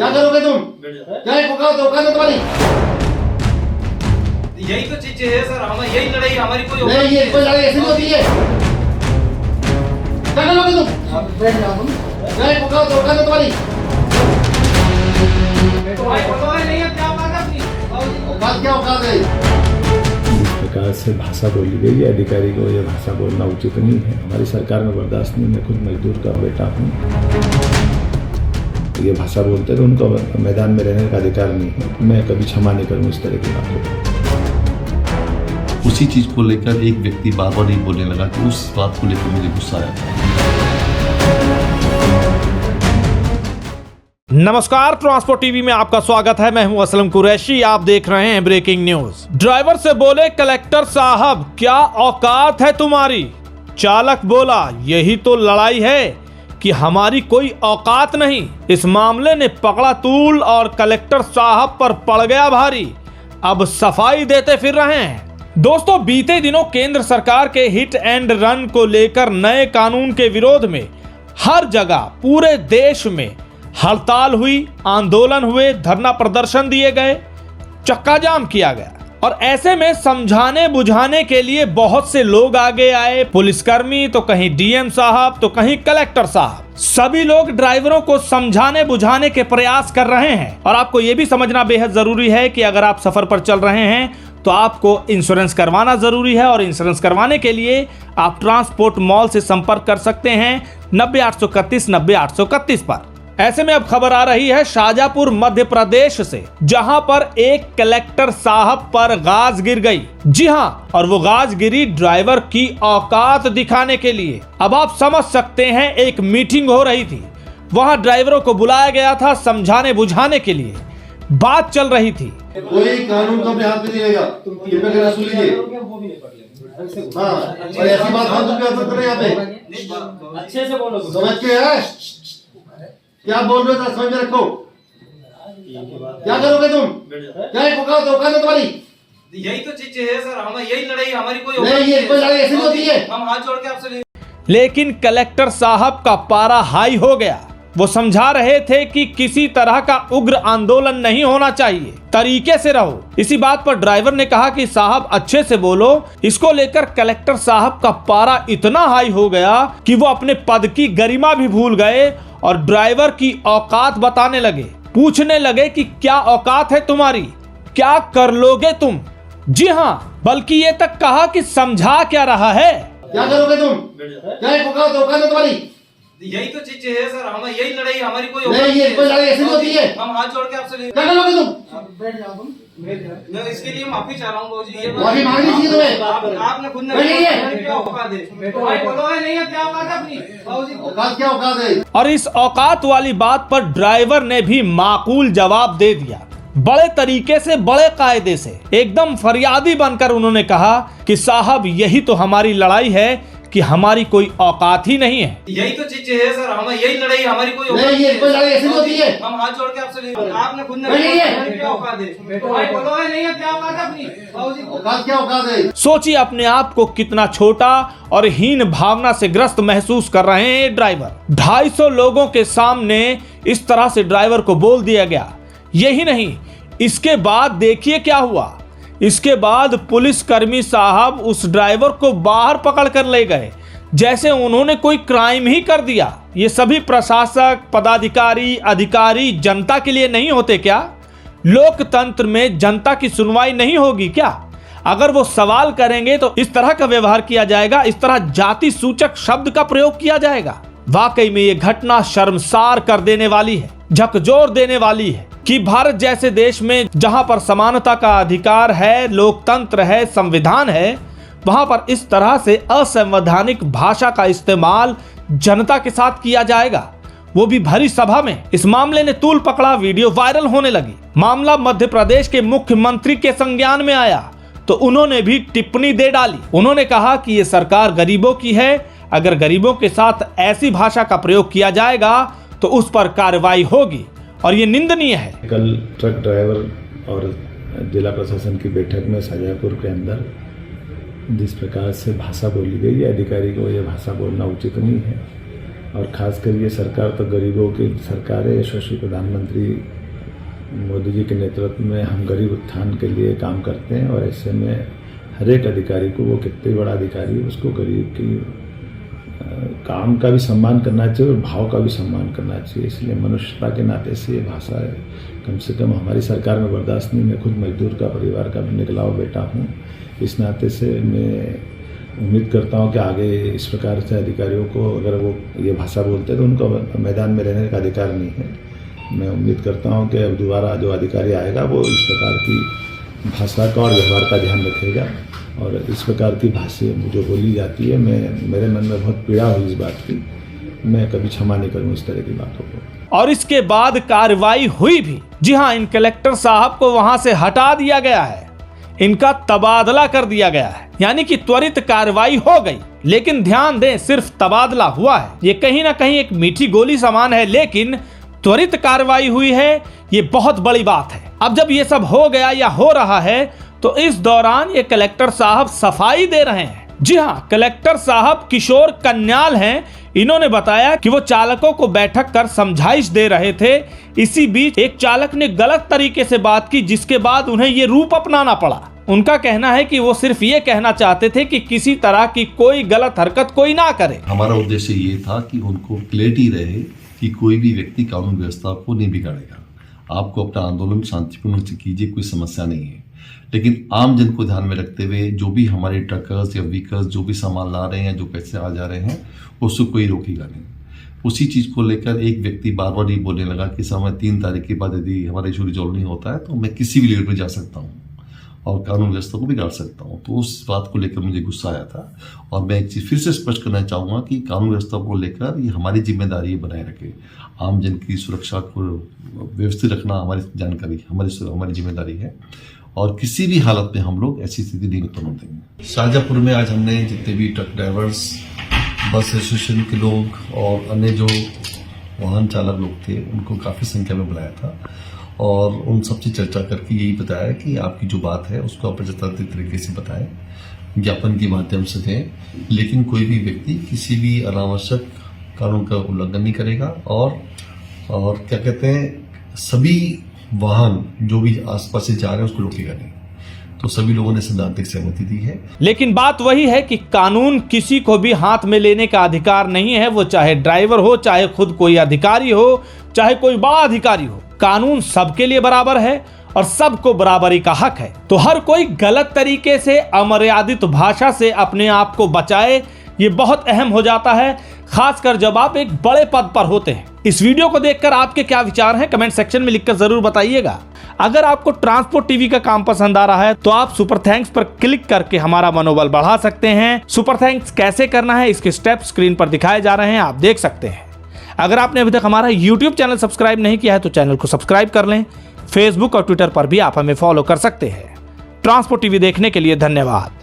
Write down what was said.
क्या करोगे तुम? क्या औकात है तुम्हारी? यही तो चीजें है सर, हमारी यही लड़ाई, हमारी कोई नहीं, ये कोई लड़ाई ऐसी नहीं होती है। क्या करोगे तुम? क्या औकात है तुम्हारी? औकात क्या औकात है? जिस प्रकार से भाषा बोली गई है, अधिकारी को यह भाषा बोलना उचित नहीं है। हमारी सरकार में बर्दाश्त नहीं। मैं खुद मजदूर का बेटा हूँ। ये भाषा बोलते तो उनको मैदान में रहने का अधिकार नहीं है। मैं कभी क्षमा नहीं करूँ इस तरह की बातों को। उसी चीज को लेकर एक व्यक्ति बार बार नहीं बोलने लगा कि उस बात को लेकर मुझे गुस्सा आया। नमस्कार, ट्रांसपोर्ट टीवी में आपका स्वागत है। मैं हूं असलम कुरैशी। आप देख रहे हैं ब्रेकिंग न्यूज। ड्राइवर से बोले कलेक्टर साहब, क्या औकात है तुम्हारी? चालक बोला, यही तो लड़ाई है कि हमारी कोई औकात नहीं। इस मामले ने पकड़ा तूल और कलेक्टर साहब पर पड़ गया भारी। अब सफाई देते फिर रहे हैं। दोस्तों, बीते दिनों केंद्र सरकार के हिट एंड रन को लेकर नए कानून के विरोध में हर जगह पूरे देश में हड़ताल हुई, आंदोलन हुए, धरना प्रदर्शन दिए गए, चक्का जाम किया गया। और ऐसे में समझाने बुझाने के लिए बहुत से लोग आगे आए। पुलिसकर्मी तो कहीं डीएम साहब तो कहीं कलेक्टर साहब, सभी लोग ड्राइवरों को समझाने बुझाने के प्रयास कर रहे हैं। और आपको यह भी समझना बेहद जरूरी है कि अगर आप सफर पर चल रहे हैं तो आपको इंश्योरेंस करवाना जरूरी है। और इंश्योरेंस करवाने के लिए आप ट्रांसपोर्ट मॉल से संपर्क कर सकते हैं 90-831 90-831 पर। ऐसे में अब खबर आ रही है शाहजहांपुर मध्य प्रदेश से, जहां पर एक कलेक्टर साहब पर गाज गिर गई। जी हां, और वो गाज गिरी ड्राइवर की औकात दिखाने के लिए। अब आप समझ सकते हैं, एक मीटिंग हो रही थी, वहां ड्राइवरों को बुलाया गया था समझाने बुझाने के लिए। बात चल रही थी। कोई कानून तो अपने हाथ में नहीं लेगा। कृपया करके सुन लीजिए। हाँ, और ऐसी बात हम तुम कर रहे हैं यहाँ पे। अच्छे से बोलो। समझ के है? क्या बोल रहे हो? समझ में रखो। क्या करोगे तुम? क्या औकात है तुम्हारी? यही तो चीजें है सर, हमारी यही लड़ाई, हमारी कोई नहीं, ये कोई लड़ाई ऐसी नहीं होती है। हम हाथ जोड़ के आपसे। लेकिन कलेक्टर साहब का पारा हाई हो गया। वो समझा रहे थे कि किसी तरह का उग्र आंदोलन नहीं होना चाहिए, तरीके से रहो। इसी बात पर ड्राइवर ने कहा कि साहब अच्छे से बोलो। इसको लेकर कलेक्टर साहब का पारा इतना हाई हो गया कि वो अपने पद की गरिमा भी भूल गए और ड्राइवर की औकात बताने लगे। पूछने लगे कि क्या औकात है तुम्हारी, क्या कर लोगे तुम? जी हाँ, बल्कि ये तक कहा कि समझा क्या रहा है। क्या करोगे तुम? क्या औकात है तुम्हारी? यही तो चीजें है सर, हमारी यही लड़ाई, हमारी कोई नहीं, ये कोई लड़ाई ऐसी नहीं होती है। हम हाथ जोड़ के आपसे। क्या करोगे तुम? मैं इसके लिए माफी चाह रहा हूँ बाबूजी। ये माफी मांगनी चाहिए तुम्हें। आपने खुद ने क्या औकात है? बोलो है नहीं है, क्या औकात है अपनी बाबूजी? औकात क्या औकात है? और इस औकात वाली बात पर ड्राइवर ने भी माकूल जवाब दे दिया। बड़े तरीके से, बड़े कायदे से, एकदम फरियादी बनकर उन्होंने कहा कि साहब यही तो हमारी लड़ाई है कि हमारी कोई औकात ही नहीं है। यही तो चीजें है सर, हमारी यही लड़ाई, हमारी कोई नहीं, ये कोई लड़ाई ऐसी नहीं होती है। हम हाथ जोड़ के आपसे। आपने खुद ने क्या औकात है? बोलो है नहीं है, क्या औकात है अपनी बाबूजी? औकात क्या औकात है? सोचिए अपने आप को कितना छोटा और हीन भावना से ग्रस्त महसूस कर रहे हैं ये ड्राइवर। 250 लोगों के सामने इस तरह से ड्राइवर को बोल दिया गया। यही नहीं, इसके बाद देखिए क्या हुआ। इसके बाद पुलिसकर्मी साहब उस ड्राइवर को बाहर पकड़ कर ले गए, जैसे उन्होंने कोई क्राइम ही कर दिया। ये सभी प्रशासक, पदाधिकारी, अधिकारी जनता के लिए नहीं होते क्या? लोकतंत्र में जनता की सुनवाई नहीं होगी क्या? अगर वो सवाल करेंगे तो इस तरह का व्यवहार किया जाएगा, इस तरह जाति सूचक शब्द का प्रयोग किया जाएगा। वाकई में ये घटना शर्मसार कर देने वाली है, झकझोर देने वाली है कि भारत जैसे देश में जहां पर समानता का अधिकार है, लोकतंत्र है, संविधान है, वहां पर इस तरह से असंवैधानिक भाषा का इस्तेमाल जनता के साथ किया जाएगा, वो भी भरी सभा में। इस मामले ने तूल पकड़ा, वीडियो वायरल होने लगी। मामला मध्य प्रदेश के मुख्यमंत्री के संज्ञान में आया तो उन्होंने भी टिप्पणी दे डाली। उन्होंने कहा कि ये सरकार गरीबों की है, अगर गरीबों के साथ ऐसी भाषा का प्रयोग किया जाएगा तो उस पर कार्रवाई होगी और ये निंदनीय है। कल ट्रक ड्राइवर और जिला प्रशासन की बैठक में शाहजहांपुर के अंदर जिस प्रकार से भाषा बोली गई है, अधिकारी को यह भाषा बोलना उचित नहीं है। और ख़ासकर ये सरकार तो गरीबों की सरकार है। यशस्वी प्रधानमंत्री मोदी जी के नेतृत्व में हम गरीब उत्थान के लिए काम करते हैं और ऐसे में हर एक अधिकारी को, वो कितने बड़ा अधिकारी हो, उसको गरीब की काम का भी सम्मान करना चाहिए और भाव का भी सम्मान करना चाहिए। इसलिए मनुष्यता के नाते से ये भाषा है कम से कम हमारी सरकार में बर्दाश्त नहीं। मैं खुद मजदूर का परिवार का निकला हुआ बेटा हूँ। इस नाते से मैं उम्मीद करता हूँ कि आगे इस प्रकार से अधिकारियों को अगर वो ये भाषा बोलते हैं तो उनको मैदान में रहने का अधिकार नहीं है। मैं उम्मीद करता हूँ कि अब दोबारा जो अधिकारी आएगा वो इस प्रकार की भाषा का और व्यवहार का ध्यान रखेगा और इस प्रकार की भाषा जो बोली जाती है, मेरे मन में बहुत पीड़ा हुई इस बात की। मैं कभी क्षमा नहीं करूँ इस तरह की बातों को। और इसके बाद कार्रवाई हुई भी। जी हाँ, इन कलेक्टर साहब को वहां से हटा दिया गया है, इनका तबादला कर दिया गया है, यानी कि त्वरित कार्रवाई हो गई। लेकिन ध्यान दें, सिर्फ तबादला हुआ है, ये कहीं ना कहीं एक मीठी गोली समान है, लेकिन त्वरित कार्रवाई हुई है, ये बहुत बड़ी बात है। अब जब ये सब हो गया या हो रहा है तो इस दौरान ये कलेक्टर साहब सफाई दे रहे हैं। जी हाँ, कलेक्टर साहब किशोर कन्याल हैं। इन्होंने बताया कि वो चालकों को बैठक कर समझाइश दे रहे थे। इसी बीच एक चालक ने गलत तरीके से बात की, जिसके बाद उन्हें ये रूप अपनाना पड़ा। उनका कहना है कि वो सिर्फ ये कहना चाहते थे कि किसी तरह की कोई गलत हरकत कोई ना करे। हमारा उद्देश्य ये था कि उनको क्लैरिटी रहे कि कोई भी व्यक्ति कानून व्यवस्था को नहीं बिगाड़ेगा। आपको अपना आंदोलन शांतिपूर्ण से कीजिए, कोई समस्या नहीं है, लेकिन आम जन को ध्यान में रखते हुए जो भी हमारे ट्रकर्स या व्हीकल्स जो भी सामान ला रहे हैं, जो पैसे आ जा रहे हैं, उसको कोई रोकेगा नहीं। उसी चीज़ को लेकर एक व्यक्ति बार बार ये बोलने लगा कि समय 3 तारीख के बाद यदि हमारा इशू रिजॉल्व नहीं होता है तो मैं किसी भी लेवल पर जा सकता हूँ और कानून व्यवस्था को बिगाड़ सकता हूँ। तो उस बात को लेकर मुझे गुस्सा आया था और मैं एक चीज़ फिर से स्पष्ट करना चाहूँगा कि कानून व्यवस्था को लेकर ये हमारी जिम्मेदारी बनाए रखे। आम जन की सुरक्षा को व्यवस्थित रखना हमारी जानकारी, हमारी जिम्मेदारी है और किसी भी हालत में हम लोग ऐसी स्थिति नहीं उत्पन्न देंगे। शाहजहाँपुर में आज हमने जितने भी ट्रक ड्राइवर्स, बस एसोसिएशन के लोग और अन्य जो वाहन चालक लोग थे, उनको काफ़ी संख्या में बुलाया था और उन सबसे चर्चा करके यही बताया कि आपकी जो बात है उसको आप यथार्थ तरीके से बताएं, ज्ञापन के माध्यम से दें, लेकिन कोई भी व्यक्ति किसी भी अनावश्यक कानून का उल्लंघन नहीं करेगा और क्या कहते हैं, सभी वाहन जो भी आसपास से जा रहे हैं उसको रोकेगा नहीं। तो सभी लोगों ने सैद्धांतिक सहमति दी है। लेकिन बात वही है कि कानून किसी को भी हाथ में लेने का अधिकार नहीं है, वो चाहे ड्राइवर हो, चाहे खुद कोई अधिकारी हो, चाहे कोई बड़ा अधिकारी हो। कानून सबके लिए बराबर है और सबको बराबरी का हक है। तो हर कोई गलत तरीके से, अमर्यादित भाषा से अपने आप को बचाए, ये बहुत अहम हो जाता है, खासकर जब आप एक बड़े पद पर होते हैं। इस वीडियो को देखकर आपके क्या विचार हैं, कमेंट सेक्शन में लिखकर जरूर बताइएगा। अगर आपको ट्रांसपोर्ट टीवी का काम पसंद आ रहा है तो आप सुपर थैंक्स पर क्लिक करके हमारा मनोबल बढ़ा सकते हैं। सुपर थैंक्स कैसे करना है, इसके स्टेप स्क्रीन पर दिखाए जा रहे हैं, आप देख सकते हैं। अगर आपने अभी तक हमारा YouTube चैनल सब्सक्राइब नहीं किया है तो चैनल को सब्सक्राइब कर लें। फेसबुक और ट्विटर पर भी आप हमें फॉलो कर सकते हैं। ट्रांसपोर्ट टीवी देखने के लिए धन्यवाद।